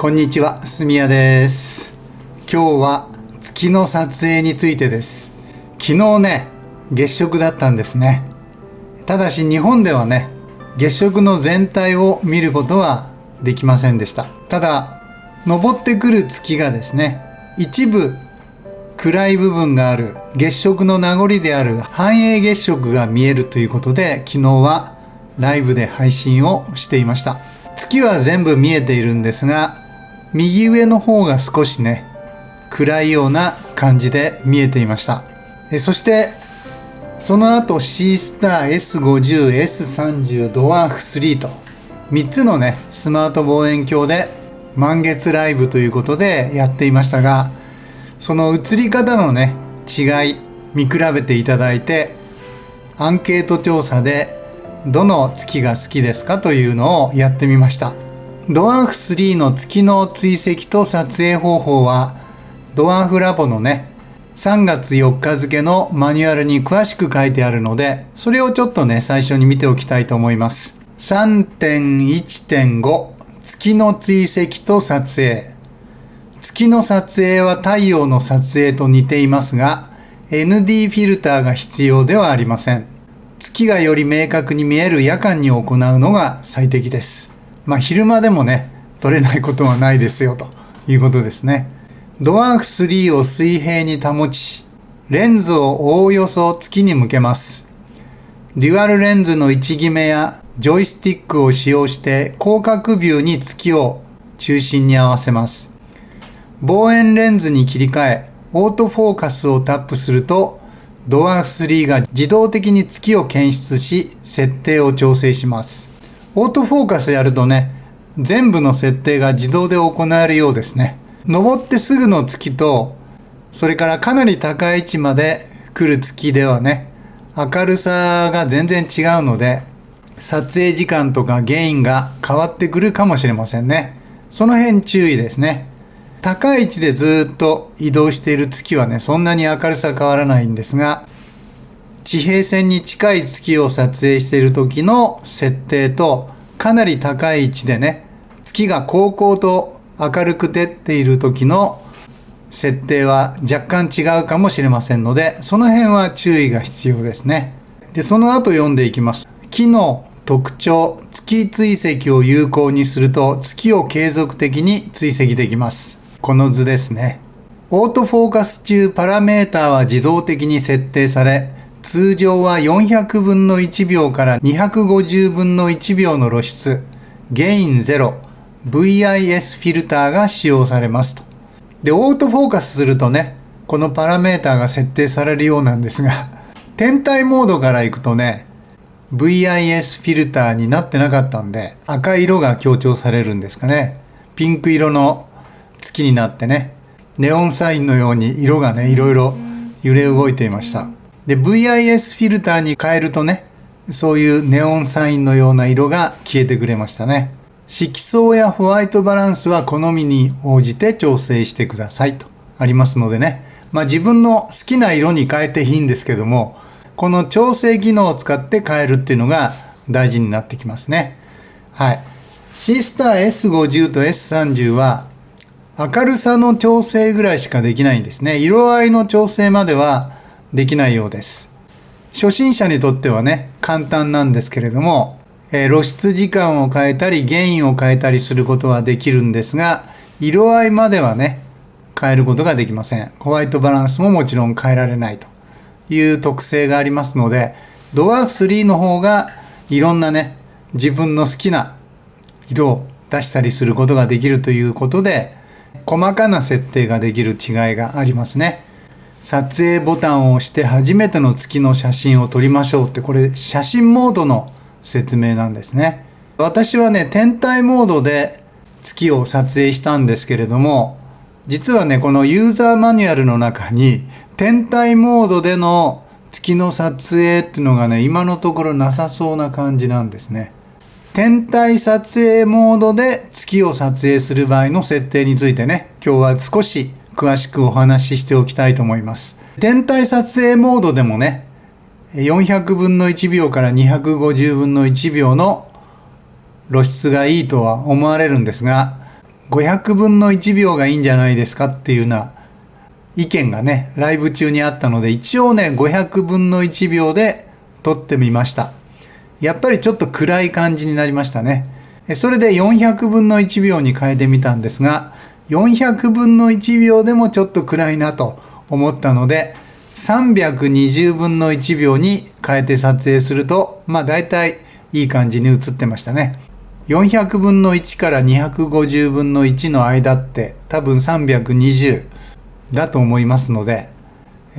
こんにちは、すみやです。今日は月の撮影についてです。昨日ね、月食だったんですね。ただし日本ではね、月食の全体を見ることはできませんでした。ただ、昇ってくる月がですね、一部暗い部分がある月食の名残である反映月食が見えるということで、昨日はライブで配信をしていました。月は全部見えているんですが、右上の方が少しね、暗いような感じで見えていました。そしてその後 C スター S50 S30 ドワーフ3と3つのねスマート望遠鏡で満月ライブということでやっていましたが、その映り方のね違い見比べていただいて、アンケート調査でどの月が好きですかというのをやってみました。ドワーフ3の月の追跡と撮影方法はドワーフラボのね3月4日付のマニュアルに詳しく書いてあるので、それをちょっとね最初に見ておきたいと思います。 3.1.5 月の追跡と撮影。月の撮影は太陽の撮影と似ていますが ND フィルターが必要ではありません。月がより明確に見える夜間に行うのが最適です。昼間でもね撮れないことはないですよということですね。ドワーフ3を水平に保ち、レンズをおおよそ月に向けます。デュアルレンズの位置決めやジョイスティックを使用して広角ビューに月を中心に合わせます。望遠レンズに切り替え、オートフォーカスをタップすると、ドワーフ3が自動的に月を検出し、設定を調整します。オートフォーカスやるとね、全部の設定が自動で行えるようですね。登ってすぐの月と、それからかなり高い位置まで来る月ではね、明るさが全然違うので、撮影時間とかゲインが変わってくるかもしれませんね。その辺注意ですね。高い位置でずっと移動している月はね、そんなに明るさ変わらないんですが、地平線に近い月を撮影している時の設定と、かなり高い位置でね、月がこうこうと明るく照っている時の設定は若干違うかもしれませんので、その辺は注意が必要ですね。で、その後読んでいきます。機能、特徴、月追跡を有効にすると月を継続的に追跡できます。この図ですね。オートフォーカス中パラメータは自動的に設定され、通常は400分の1秒から250分の1秒の露出、ゲイン0、VIS フィルターが使用されますと。で、オートフォーカスするとね、このパラメータが設定されるようなんですが、天体モードから行くとね、VIS フィルターになってなかったんで、赤い色が強調されるんですかね。ピンク色の月になってね、ネオンサインのように色がね、いろいろ揺れ動いていました。で、VIS フィルターに変えるとね、そういうネオンサインのような色が消えてくれましたね。色相やホワイトバランスは好みに応じて調整してくださいとありますのでね。自分の好きな色に変えていいんですけども、この調整機能を使って変えるっていうのが大事になってきますね。はい。C スター S50 と S30 は明るさの調整ぐらいしかできないんですね。色合いの調整まではできないようです。初心者にとってはね、簡単なんですけれども、露出時間を変えたりゲインを変えたりすることはできるんですが、色合いまではね、変えることができません。ホワイトバランスももちろん変えられないという特性がありますので、ドワーフ3の方がいろんなね、自分の好きな色を出したりすることができるということで、細かな設定ができる違いがありますね。撮影ボタンを押して初めての月の写真を撮りましょうって、これ写真モードの説明なんですね。私はね、天体モードで月を撮影したんですけれども、実はね、このユーザーマニュアルの中に天体モードでの月の撮影っていうのがね、今のところなさそうな感じなんですね。天体撮影モードで月を撮影する場合の設定についてね、今日は少し詳しくお話ししておきたいと思います。天体撮影モードでもね、400分の1秒から250分の1秒の露出がいいとは思われるんですが、500分の1秒がいいんじゃないですかっていうような意見がね、ライブ中にあったので、一応ね、500分の1秒で撮ってみました。やっぱりちょっと暗い感じになりましたね。それで400分の1秒に変えてみたんですが、400分の1秒でもちょっと暗いなと思ったので、320分の1秒に変えて撮影すると、だいたいいい感じに映ってましたね。400分の1から250分の1の間って多分320だと思いますので、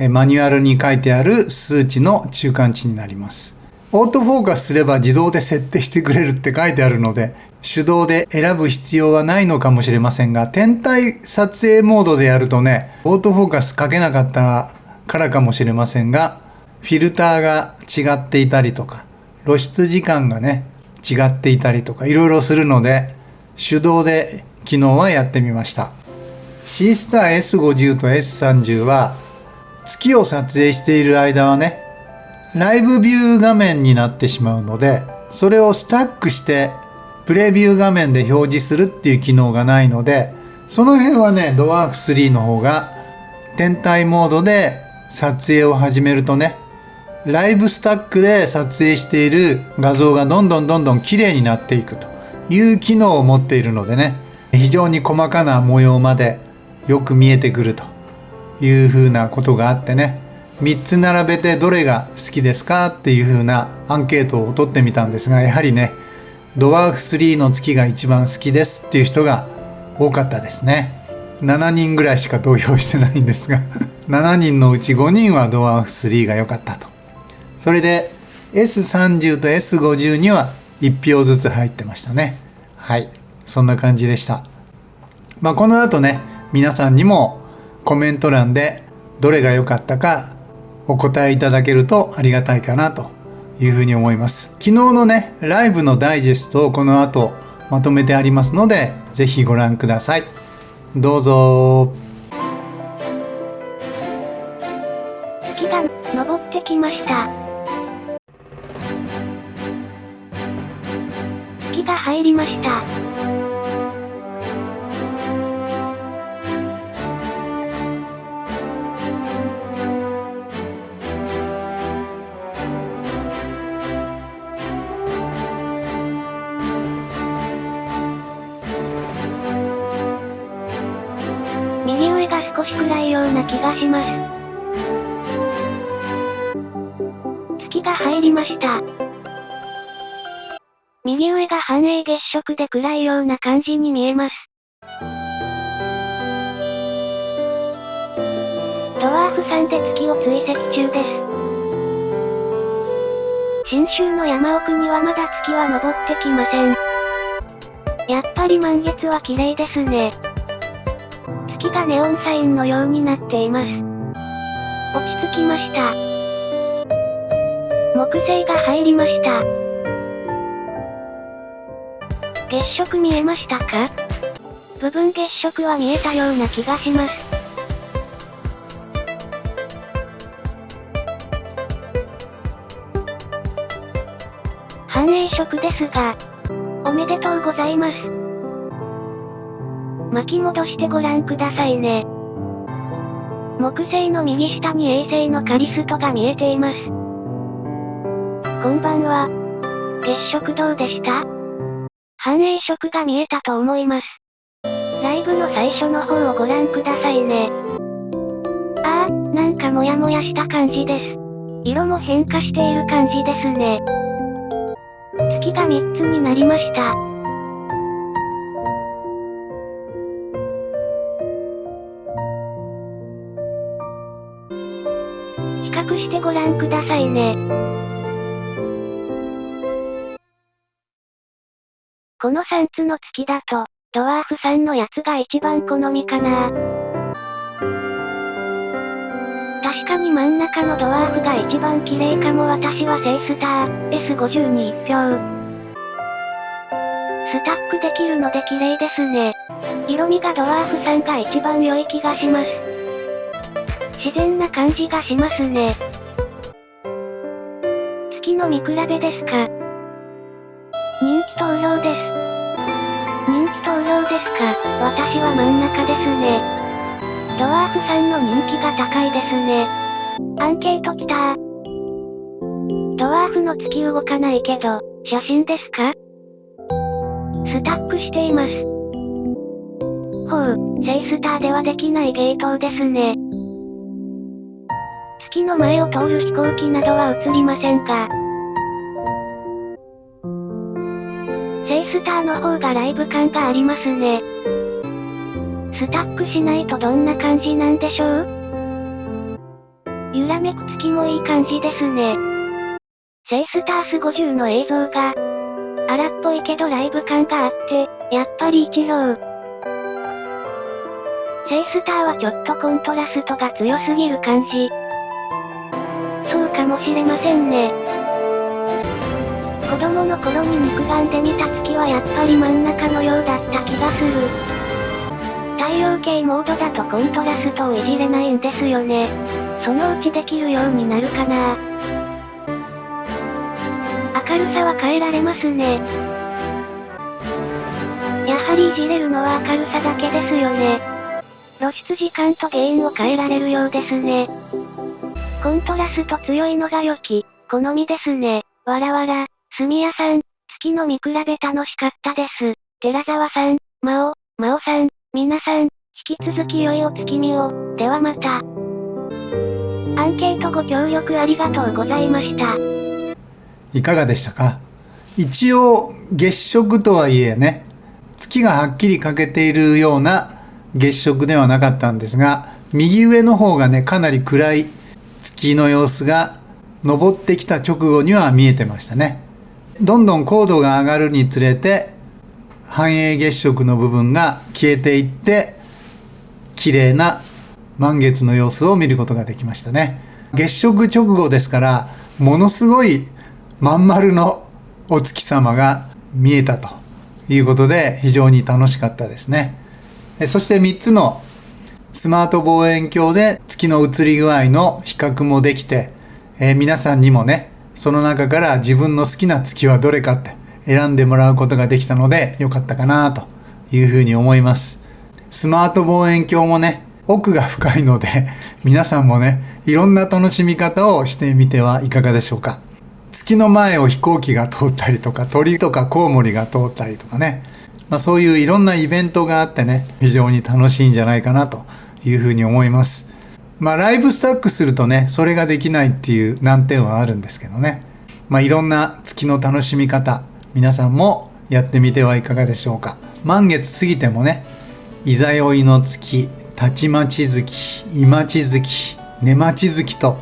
マニュアルに書いてある数値の中間値になります。オートフォーカスすれば自動で設定してくれるって書いてあるので、手動で選ぶ必要はないのかもしれませんが、天体撮影モードでやるとね、オートフォーカスかけなかったからかもしれませんが、フィルターが違っていたりとか、露出時間がね、違っていたりとか、いろいろするので、手動で昨日はやってみました。シースター S50 と S30 は、月を撮影している間はね、ライブビュー画面になってしまうので、それをスタックしてプレビュー画面で表示するっていう機能がないので、その辺はね、ドワーフ3の方が天体モードで撮影を始めるとね、ライブスタックで撮影している画像がどんどん綺麗になっていくという機能を持っているのでね、非常に細かな模様までよく見えてくるというふうなことがあってね、3つ並べてどれが好きですかっていうふうなアンケートを取ってみたんですが、やはりね、ドワーフ3の月が一番好きですっていう人が多かったですね。7人ぐらいしか投票してないんですが7人のうち5人はドワーフ3が良かったと。それで S30 と S50 には1票ずつ入ってましたね。はい、そんな感じでした。この後ね、皆さんにもコメント欄でどれが良かったかお答えいただけるとありがたいかなというふうに思います。昨日のね、ライブのダイジェストをこの後まとめてありますので、ぜひご覧ください。どうぞ。月が昇ってきました。月が入りました。右上が少し暗いような気がします。月が入りました。右上が半影月食で暗いような感じに見えます。ドワーフ3で月を追跡中です。信州の山奥にはまだ月は昇ってきません。やっぱり満月は綺麗ですね。月がネオンサインのようになっています。落ち着きました。木星が入りました。月食見えましたか？部分月食は見えたような気がします。半影食ですが、おめでとうございます。巻き戻してご覧くださいね。木星の右下に衛星のカリストが見えています。こんばんは。月食どうでした？半影食が見えたと思います。ライブの最初の方をご覧くださいね。なんかモヤモヤした感じです。色も変化している感じですね。月が3つになりました。比較してご覧くださいね。この3つの月だと、ドワーフ3のやつが一番好みかな。確かに真ん中のドワーフが一番綺麗かも。私はセイスター S50 に1票。スタックできるので綺麗ですね。色味がドワーフ3が一番良い気がします。自然な感じがしますね。月の見比べですか？人気投票です。人気投票でですか。私は真ん中ですね。ドワーフさんの人気が高いですね。アンケート来た。ドワーフの月動かないけど、写真ですか？スタックしています。ほう、セイスターではできない芸当ですね。月の前を通る飛行機などは映りませんが、セイスターの方がライブ感がありますね。スタックしないとどんな感じなんでしょう？揺らめく月もいい感じですね。セイスタース50の映像が、荒っぽいけどライブ感があって、やっぱり一流。セイスターはちょっとコントラストが強すぎる感じ。そうかもしれませんね。子供の頃に肉眼で見た月はやっぱり真ん中のようだった気がする。太陽系モードだとコントラストをいじれないんですよね。そのうちできるようになるかな。明るさは変えられますね。やはりいじれるのは明るさだけですよね。露出時間と原因を変えられるようですね。コントラスト強いのが良き、好みですね。わらわら、すみやさん、月の見比べ楽しかったです。寺澤さん、まおさん、皆さん、引き続き良いお月見を。ではまた。アンケートご協力ありがとうございました。いかがでしたか？一応月食とはいえね、月がはっきり欠けているような月食ではなかったんですが、右上の方がね、かなり暗い月の様子が昇ってきた直後には見えてましたね。どんどん高度が上がるにつれて反映月食の部分が消えていって、綺麗な満月の様子を見ることができましたね。月食直後ですから、ものすごいまん丸のお月様が見えたということで、非常に楽しかったですね。そして3つのスマート望遠鏡で月の映り具合の比較もできて、皆さんにもね、その中から自分の好きな月はどれかって選んでもらうことができたので、よかったかなというふうに思います。スマート望遠鏡もね、奥が深いので、皆さんもね、いろんな楽しみ方をしてみてはいかがでしょうか。月の前を飛行機が通ったりとか、鳥とかコウモリが通ったりとかね、そういういろんなイベントがあってね、非常に楽しいんじゃないかなというふうに思います。ライブスタックするとね、それができないっていう難点はあるんですけどね。いろんな月の楽しみ方、皆さんもやってみてはいかがでしょうか。満月過ぎてもね、いざよいの月、たちまち月、いまち月、ねまち月と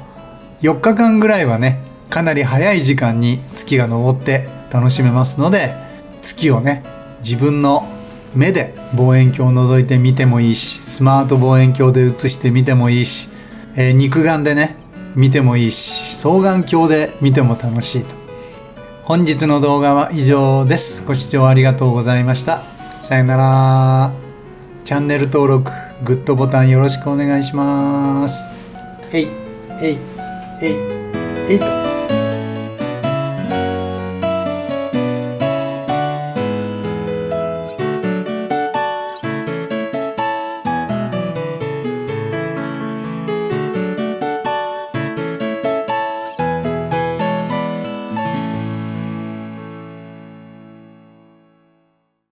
4日間ぐらいはね、かなり早い時間に月が昇って楽しめますので、月をね、自分の目で望遠鏡を覗いてみてもいいし、スマート望遠鏡で写してみてもいいし、肉眼でね見てもいいし、双眼鏡で見ても楽しいと。本日の動画は以上です。ご視聴ありがとうございました。さよなら。チャンネル登録、グッドボタンよろしくお願いします。えいえいえいえいと。